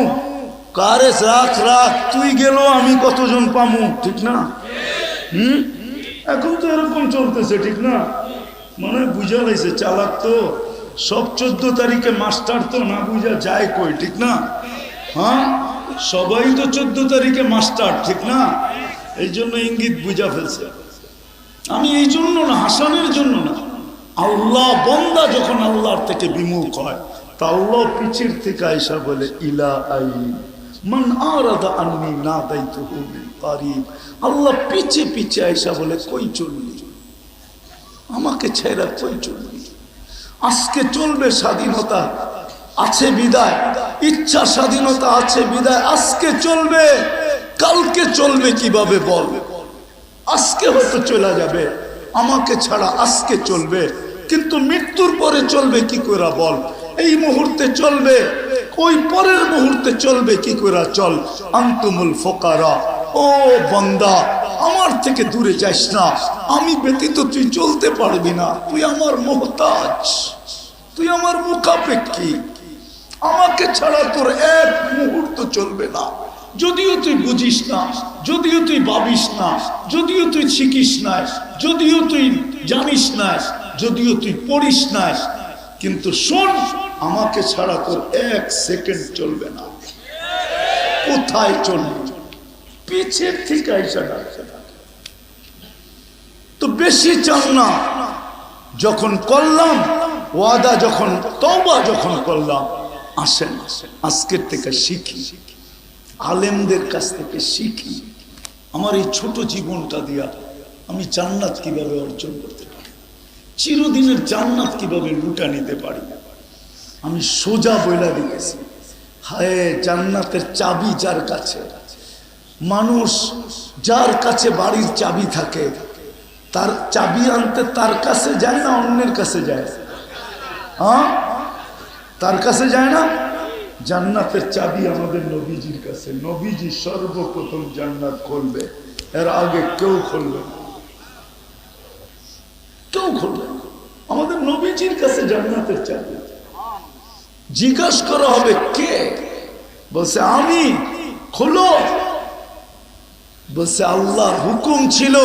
কারে রাখ রাখ, তুই গেল আমি কতজন পামু, ঠিক না? এখন তো এরকম চলতেছে, ঠিক না? মনে হয় বুঝা লাইছে, চালাক তো সব। 14 তারিখে মাস্টার তো না বুঝা যায় কই, ঠিক না? হ্যাঁ, সবাই তো 14 তারিখে মাস্টার, ঠিক না? এই জন্য ইঙ্গিত বুঝা ফেলছে। আমি এই জন্য না, হাসানের জন্য না। আল্লাহ বান্দা যখন আল্লাহর থেকে বিমুখ হয় তা আল্লাহ পিছের থেকে আইসা বলে ইলা আইন মান আরাদা আন্নি নাদাইতুহু মিন কারিব। আল্লাহ পিছে পিছে আইসা বলে কই চললি, আমাকে ছেড়ে কই চললি? আজকে চলবে স্বাধীনতা আছে বিদায়, ইচ্ছা স্বাধীনতা আছে বিদায়, আজকে চলবে, কালকে চলবে কিভাবে বল? আজকে হয়তো চলে যাবে, আমাকে ছাড়া আজকে চলবে, কিন্তু মৃত্যুর পরে চলবে কি করে বল? এই মুহূর্তে চলবে, ওই পরের মুহূর্তে চলবে কি করে? চল, আনতুমুল ফুকারা, ও বান্দা আমার থেকে দূরে যাস না, আমি ব্যতীত তুই চলতে পারবি না, তুই আমার মুহতাজ, তুই আমার মুখাপেক্ষী, আমাকে ছাড়া তোর এক মুহূর্ত চলবে না। যদিও তুই বুঝিস না, যদিও তুই ভাবিস না, যদিও তুই শিখিস না, যদিও তুই জানিস না, যদিও তুই পড়িস না, কিন্তু শোন, আমাকে ছাড়া তোর এক সেকেন্ড চলবে না। কোথায় চলবে? পিছের থেকে আইসা ডাকছে। তো বেশি চান না, যখন করলাম ওয়াদা, যখন তওবা যখন করলাম, আসেন আজকের থেকে শিখি, আলেমদের কাছ থেকে শিখি। আমার এই ছোট জীবনটা দিয়া আমি জান্নাত কিভাবে অর্জন করতে পারি, চিরদিনের জান্নাত কিভাবে লুটা নিতে পারি। আমি সোজা বইলা দিতেছি, হায় জান্নাতের চাবি যার কাছে, মানুষ যার কাছে বাড়ির চাবি থাকে তার চাবি আনতে তার কাছে যায় না, অন্যের কাছে যায়? হ্যাঁ, তার কাছে যায় না। জান্নাতের চাবি আমাদের নবীজির কাছে, নবীজি সর্বপ্রথম জান্নাত খুলবে, এর আগে কেউ খুলবে না। কেউ খুলবে না। আমাদের নবীজির কাছে জান্নাতের চাবি জিজ্ঞাসা করা হবে কে, বলছে আমি। খোলো, বলছে আল্লাহর হুকুম ছিল,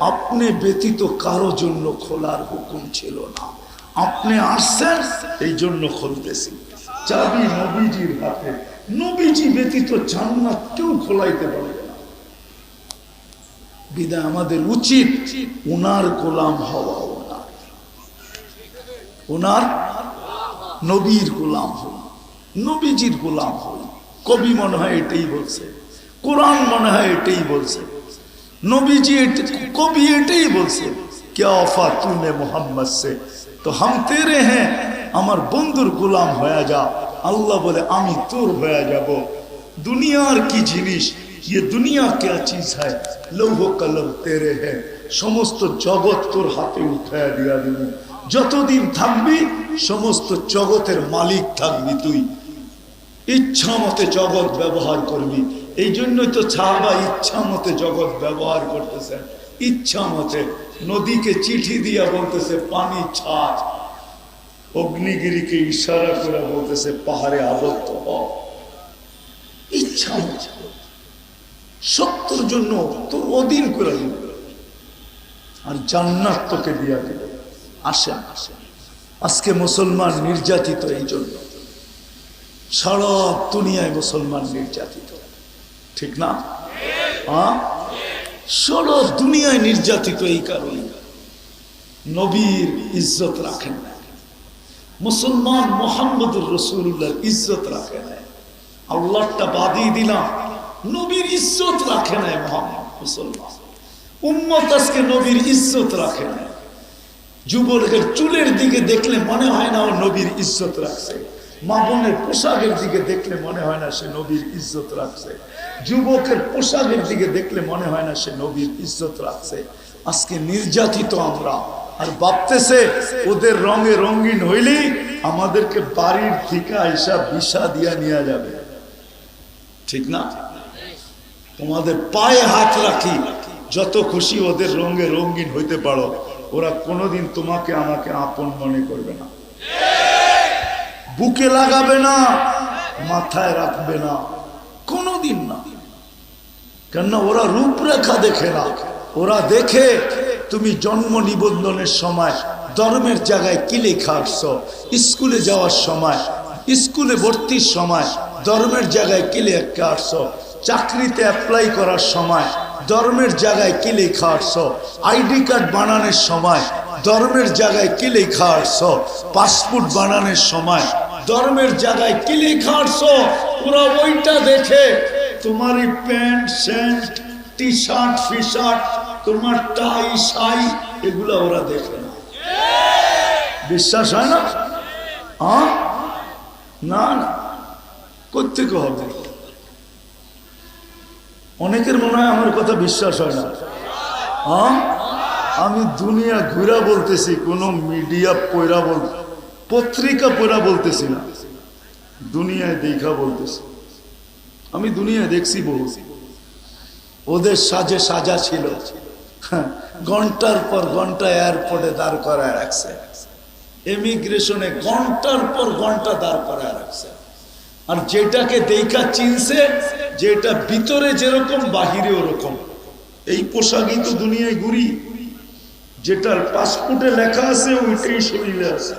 আপনি ব্যতীত কারো জন্য খোলার হুকুম ছিল না, আপনি আসছেন এই জন্য খুলতেছি। চাবি নবীজির হাতে, নবীজি ব্যতীত জান্নাত কেউ খোলাইতে পারবে না। বিদায় আমাদের উচিত ওনার গোলাম হওয়া, ওনার নবীর গোলাম হওয়া, নবীজির গোলাম হওয়া। কবি মনে হয় এটাই বলছে, কোরআন মনে হয় এটাই বলছে, নবীজি কবি এটাই বলছে, क्या वफा तूने मोहम्मद से तो हम तेरे हैं, আমার বন্ধুর গোলাম হয়ে যা। আল্লাহ বলে আমি তোর হয়ে যাব। দুনিয়ার কি জিনিস, ये दुनिया क्या चीज है, लौह कलम तेरे हैं, সমস্ত জগৎ তোর হাতে উঠায় দিয়া দিব। যতদিন থাকবি সমস্ত জগতের মালিক থাকবি তুই, ইচ্ছা মতে জগৎ ব্যবহার করবি। এই জন্যই তো সাহাবা ইচ্ছা মতে জগৎ ব্যবহার করতেছে, ইচ্ছা মতে। নদীকে চিঠি দিয়া বলতেছে পানি ছাড়, অগ্নিগিরিকে ইশারা করে বলতেছে পাহাড়ে আবদ্ধ হ। ইচ্ছা মতে সত্যর জন্য তোর অধীন করে দিবে, আর জান্নাত তোকে দিয়া দিবে। আসেন, আজকে মুসলমান নির্যাতিত এই জন্য, সারা দুনিয়ায় মুসলমান নির্যাতিত, ঠিক না? সারা দুনিয়ায় নির্যাতিত এই কারণে নবীর ইজ্জত রাখেন না মুসলমান, মুহাম্মদুর রাসূলুল্লাহর ইজ্জত রাখে না। আল্লাহটা বাদই দিলাম, নবীর ইজ্জত রাখে না মুহাম্মদ। মুসলমান উম্মত আজকে নবীর ইজ্জত রাখে না। যুবকের চুলের দিকে দেখলে মনে হয় না ও নবীর ইজ্জত রাখছে, মা বোনের পোশাকের দিকে দেখলে মনে হয় না সে নবীর ইজ্জত রাখছে, যুবকের পোশাকের দিকে দেখলে মনে হয় না সে নবীর ইজ্জত রাখছে। আজকে নির্যাতিত আমরা, আর ভাবতেছে ওদের রঙে রঙিন হইলেই আমাদেরকে বাড়ির থেকে আইসা বিষা দিয়া নিয়ে যাবে, ঠিক না? তোমাদের পায়ে হাত রাখি, যত খুশি ওদের রঙে রঙিন হইতে পারো, ওরা কোনোদিন তোমাকে আমাকে আপন মনে করবে না, বুকে লাগাবে না, মাথায় রাখবে না, কোনোদিন না। কেননা ওরা রূপরেখা দেখে না, ওরা দেখে তুমি জন্ম নিবন্ধনের সময় ধর্মের জায়গায় কি লেখা আসছো, স্কুলে যাওয়ার সময়, স্কুলে ভর্তির সময় ধর্মের জায়গায় কি লেখা আসছো, চাকরিতে অ্যাপ্লাই করার সময় ধর্মের জায়গায় কি লেখা আসছো, আইডি কার্ড বানানোর সময় ধর্মের জায়গায় কি লেখা আসছো, পাসপোর্ট বানানোর সময় ধর্মের জায়গায় কি লেখা আসছো। ওরা ওইটা দেখে তোমার প্যান্ট শার্ট টি শার্ট ফি শার্ট, তোমার টাই শাই, এগুলা ওরা দেখে না। বিশ্বাস হয় না? না না, কোত্থেকে হবে? অনেকের মনে হয় আমার কথা বিশ্বাস হয় না। আমি দুনিয়া ঘুরা বলতেছি, কোনো মিডিয়া পয়রা পত্রিকা পয়রা বলতেছি না, দুনিয়ায় দেখা বলতেছি। আমি দুনিয়া দেখছি বহু, ওদের সাজে সাজা ছিল, ঘন্টার পর ঘন্টা এয়ারপোর্টে দাঁড় করায় রাখছে, ইমিগ্রেশনে ঘন্টার পর ঘন্টা দাঁড় করায় রাখছে। আর যেটাকে দেখা চিনছে, যেটা ভিতরে যেরকম বাহিরে ওরকম, এই পোশাকই তো দুনিয়ায় ঘুরি, যেটার পাসপোর্টে লেখা আছে ওইটাই শরীরে আছে।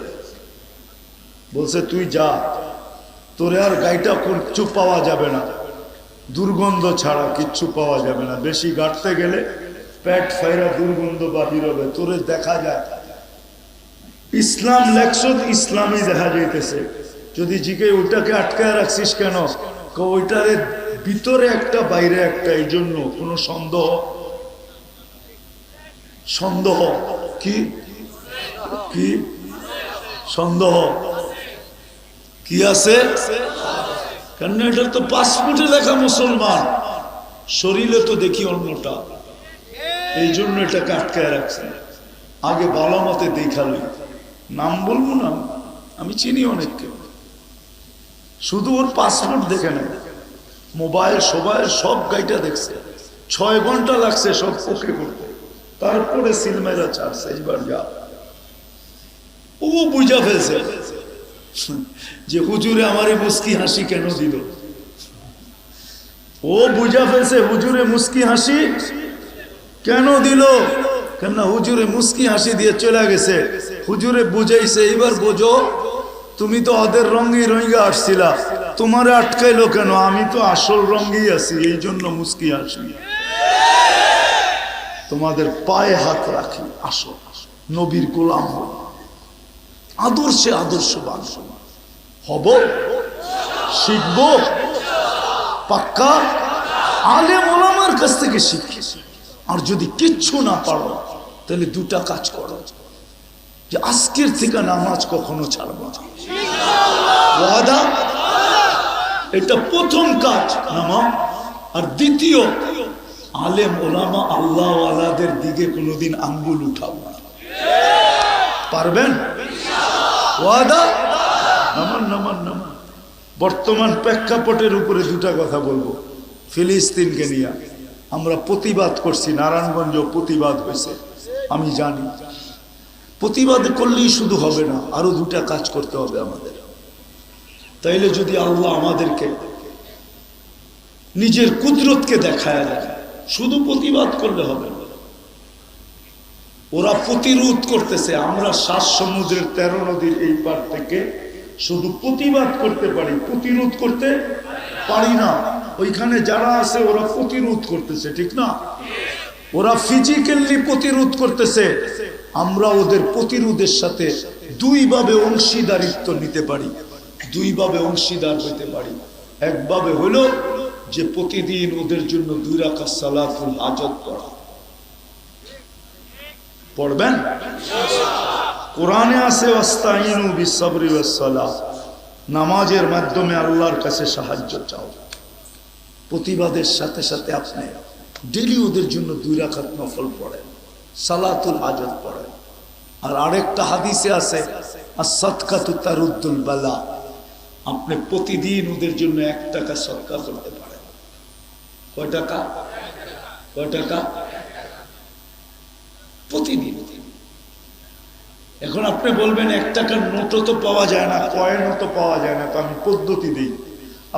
বলছে তুই যা, তোরে আর গাইটা কিচ্ছু পাওয়া যাবে না, দুর্গন্ধ ছাড়া কিচ্ছু পাওয়া যাবে না, বেশি গাঁটতে গেলে পেট ফাইরা দুর্গন্ধ বাহির হবে, তোরে দেখা যায়। ইসলাম লেখছ, ইসলামই দেখা যাইতেছে। যদি জিকে ওইটাকে আটকায় রাখছিস কেন, ওইটারে ভিতরে একটা বাইরে একটা, এই জন্য কোনো সন্দেহ সন্দেহ কি কি সন্দেহ কি আছে? কেন এটা তো পাসপোর্টে লেখা মুসলমান, শরীরে তো দেখি অন্যটা, এই জন্য এটাকে আটকায় রাখছে। আগে ভালো মতে দেখালি, নাম বলবো না, আমি চিনি অনেককে, শুধু ওর পাসপোর্ট দেখে নেয়, মোবাইল সবাই সব গাইটা দেখছে, 6 ঘন্টা লাগছে সব ওকে করতে, তারপরে সিলমেরা ছাড়ছে, এইবার যা। ও বুঝা ফেলছে যে হুজুরে আমার এই মুস্কি হাসি কেন দিল। ও বুঝা ফেলছে হুজুরে মুস্কি হাসি কেন দিল, কেন হুজুরে মুস্কি হাসি দিয়ে চলে গেছে। হুজুরে বুঝাইছে এইবার বোঝো, তুমি তো ওদের রঙে রঙে আসছিলা, তোমারে আটকাইলো কেন? আমি তো আসল রঙেই আছি, এই জন্য মুস্কি হাসি। তোমাদের পায়ে হাত রাখি, আসো নবীর গোলাম হব, আদর্শে আদর্শবান হব, শিখব পাক্কা, আলেম ওলামার কাছ থেকে শিখি। আর যদি কিচ্ছু না পারো তাহলে দুটা কাজ করো, যে আজকের থেকে নামাজ কখনো ছাড়বো না, ওয়াদা। এটা প্রথম কাজ নামাজ। আর দ্বিতীয়, আলেম ওলামা আল্লাহ ওয়ালাদের দিকে কোনোদিন আঙ্গুল উঠাবো না। পারবেন? ওয়াদা। নামান নামান নামান। বর্তমান প্রেক্ষাপটের উপরে দুটা কথা বলবো। ফিলিস্তিনকে নিয়ে আমরা প্রতিবাদ করছি, নারায়ণগঞ্জ প্রতিবাদ হয়েছে, আমি জানি। প্রতিবাদ করলেই শুধু হবে না, আরো দুটা কাজ করতে হবে আমাদের। তাইলে যদি আল্লাহ আমাদেরকে নিজের কুদরতকে দেখায় দেয়, শুধু প্রতিবাদ করলে হবে না। ওরা প্রতিরোধ করতেছে, আমরা 7 সমুদ্রের 13 নদীর এই পার থেকে শুধু প্রতিবাদ করতে পারি, প্রতিরোধ করতে পারি না। ওইখানে যারা আছে ওরা প্রতিরোধ করতেছে, ঠিক না? ওরা ফিজিক্যালি প্রতিরোধ করতেছে, আমরা ওদের প্রতিরোধের সাথে দুইভাবে অংশীদারিত্ব নিতে পারি, দুইভাবে অংশীদার হইতে পারি। একভাবে হলো যে প্রতিদিন ওদের জন্য 2 রাকাত সালাতুল হাজত পড়া। পড়বেন? কোরআনে আছে ওয়াস্তাইনু বিসসবরি ওয়াসসালাহ, নামাজের মাধ্যমে আল্লাহর কাছে সাহায্য চাও। প্রতিবাদের সাথে সাথে আপনি ডেইলি ওদের জন্য 2 রাকাত নফল পড়েন, সালাতুল হাজত পড়েন। আর আরেকটা হাদিসে আছে আস-সাদকাতু তারুদ্দুল বালা, আপনি প্রতিদিন ওদের জন্য 1 টাকা সদকা করতে পারেন। কয় টাকা? কয় টাকা? প্রতিদিন। এখন আপনি বলবেন 1 টাকার নোটও তো পাওয়া যায় না, কয়েনও তো পাওয়া যায় না, তো আমি পদ্ধতি দিই।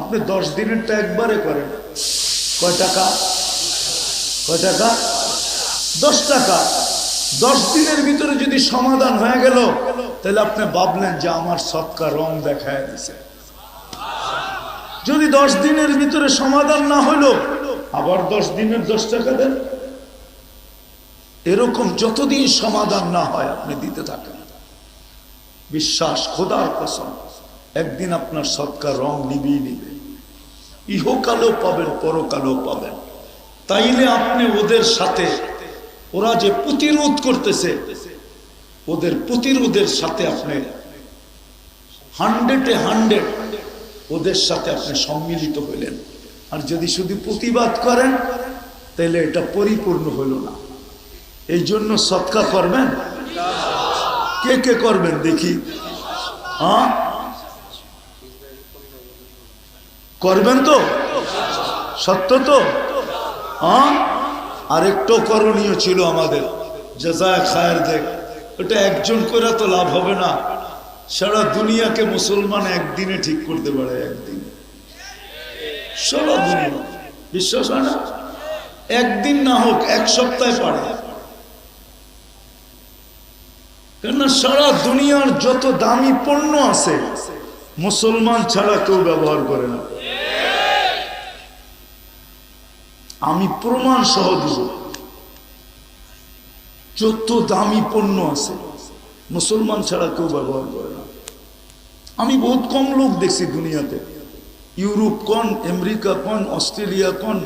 আপনি 10 দিনেরটা একবারে করেন। কয় টাকা? কয় টাকা? 10 টাকা। 10 দিনের ভিতরে যদি সমাধান হয়ে গেল, তাহলে আপনি ভাবলেন যে আমার সদকা রং দেখায় দিছে। যদি 10 দিনের ভিতরে সমাধান না হলো, আবার 10 দিনের 10 টাকা দেন। এরকম যতদিন সমাধান না হয় আপনি দিতে থাকেন। বিশ্বাস, খোদার কসম, একদিন আপনার সদকা রং নিবেই নিবে। ইহকালেও পাবেন, পরকালেও পাবেন। তাইলে আপনি ওদের সাথে, ওরা যে প্রতিরোধ করতেছে, ওদের প্রতিরোধের সাথে আপনি 100-এ 100 ওদের সাথে আপনি সম্মিলিত হইলেন। আর যদি শুধু প্রতিবাদ করেন, তাহলে এটা পরিপূর্ণ হইল না। এই জন্য সদকা করবেন। কে কে করবেন দেখি? হ্যাঁ, করবেন তো? সত্য তো? হ্যাঁ। আরেকটু করণীয় ছিল আমাদের, জাযায়ে খায়ের দেখ। ওটা একজন করে তো লাভ হবে না, সারা দুনিয়াকে মুসলমান একদিনে ঠিক করতে পারে। একদিনে সারা দুনিয়া, বিশ্বাস হয় না? একদিন না হোক 1 সপ্তাহে পারে। কেননা সারা দুনিয়ার যত দামি পণ্য আছে মুসলমান ছাড়া কেউ ব্যবহার করে না। আমি প্রমাণ সহ দিব, যত দামি পণ্য আছে মুসলমান ছাড়া কেউ ব্যবহার করে না। আমি বহুত কম লোক দেখছি দুনিয়াতে, ইউরোপ কোন, আমেরিকা কোন, অস্ট্রেলিয়া কোন,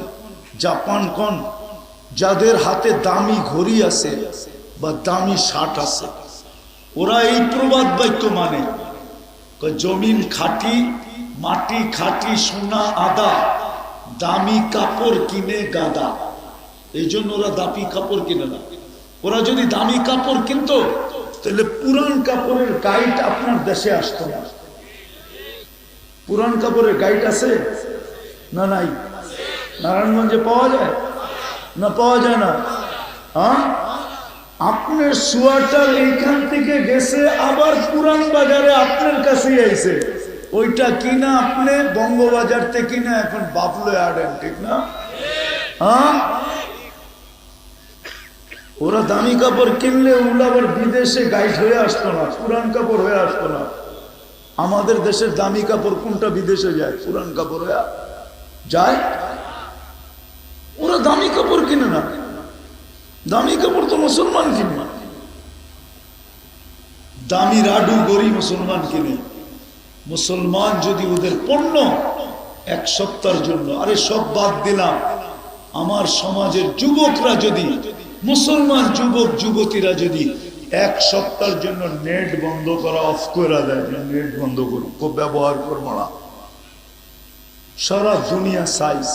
জাপান কোন, যাদের হাতে দামি ঘড়ি আছে বা দামি শার্ট আছে, ওরা এই প্রবাদ বাক্য মানে, জমিন খাঁটি, মাটি খাঁটি, সোনা আদা, দামি কাপড় কিনে গাদা। এই জন্য ওরা দামি কাপড় কিনে না। ওরা যদি দামি কাপড় কিনতো, তাহলে পুরান কাপড়ের গাইড আপনার দেশে আসতো না। পুরান কাপড়ের গাইড আছে না? নাই? নারায়ণগঞ্জে পাওয়া যায় না? পাওয়া যায় না? হ্যাঁ, আপনার সোয়াটার এইখান থেকে গেছে আবার পুরান বাজারে আপনার কাছেই আইছে, ওইটা কিনা আপনি বঙ্গবাজার থেকে কিনা এখন বাবলে আড়েন, ঠিক না? হ্যাঁ, ওরা দামি কাপড় কিনলে ওগুলো আবার বিদেশে গাইড হয়ে আসতো না, পুরান কাপড় হয়ে আসতো না। আমাদের দেশের দামি কাপড় কোনটা বিদেশে যায়? পুরান কাপড় হয়ে যায়। ওরা দামি কাপড় কিনে না, দামি কাপড় তো মুসলমান কিনে না, দামি রাডু গড়ি মুসলমান কিনে। মুসলমান যদি ওদের পণ্য এক সপ্তাহের জন্য, আরে সব বাদ দিলাম, আমার সমাজের যুবকরা যদি, মুসলমান যুবক যুবতীরা যদি এক সপ্তাহের জন্য নেট বন্ধ করা, অফ করে দেয়, নেট বন্ধ করবো, ব্যবহার করবো না, সারা দুনিয়া সাইজ